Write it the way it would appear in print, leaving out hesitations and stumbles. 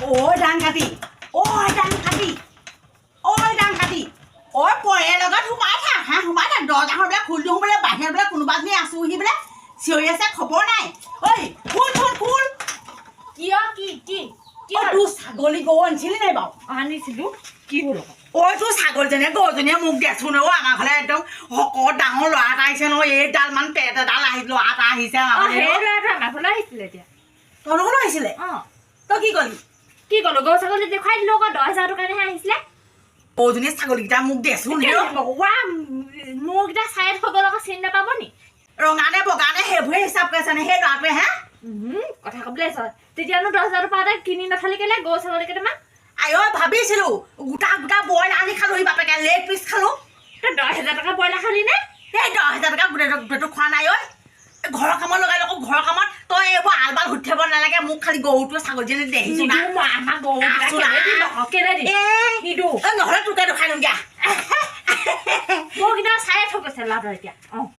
ôi đang cà tì ôi đang cà tì ôi đang cà tì ôi পৰে লগত সোমাই থাক হা সোমাই থাক দৰ্জাখন বোলে খুলি দিওঁ বোলে বাহিৰত বোলে কোনোবা এজনী আছোহি বোলে চিঞৰি আছে খবৰ নাই ঐ খুল কিয় কি অ তোৰ ছাগলী গৰু আনিছিলি নাই বাৰু আনিছিলো কি হ'ল ঐ তোৰ ছাগলীজনীয়ে গৰুজনীয়ে মোক দেচোন অ আমাৰ ঘৰলে একদম শকত ডাঙৰ ল'ৰা এটা আহিছে ন এইডাল মান পেট এডাল আহি ল'ৰা এটা আহিছে সেই ল'ৰাটো আমাৰ ঘৰলৈ আহিছিলে এতিয়া তহঁতৰ আহিছিলে তই কি কলি গৰু ছাগলী দেখুৱাই দিলো আকৌ 10,000 টকাহে আহিছিলে গৰুজনীয়ে ছাগলীকেইটা মোক দেচোন মোৰকেইটা চাই থব লগা চিন নাপাব নি ৰঙা নে বগা নে সেইবোৰে হিচাপ কৰিছে নে সেই ল'ৰাটোৱে হে কথা কবলৈ আছ তেতিয়ানো 10,000 টকা কিনি নাথালি কেলে গৰু ছাগলী কেইটামান আই ভাবিছিলো গোটা গোটা বইল আনি খালো সি বাপেকে লেগ পিচ খালো তই 10,000 টকা ব্ৰইলাৰ খালি নে সেই 10,000 টকা গোটেইটো খোৱা নাই ঐ ঘৰৰ কামত লগাই লওঁ ঘৰৰ কামত তই এইবোৰ আলবাল সুধিব নালাগে মোক খালি গৰুটো ছাগলীজনী দেখিছো না আমাৰ গৰু কেলে দি নিদো নহ'লে তোকে দেখাই দিওঁ দিয়া মোৰকেইটা চাই থৈছে ল'ৰাটো এতিয়া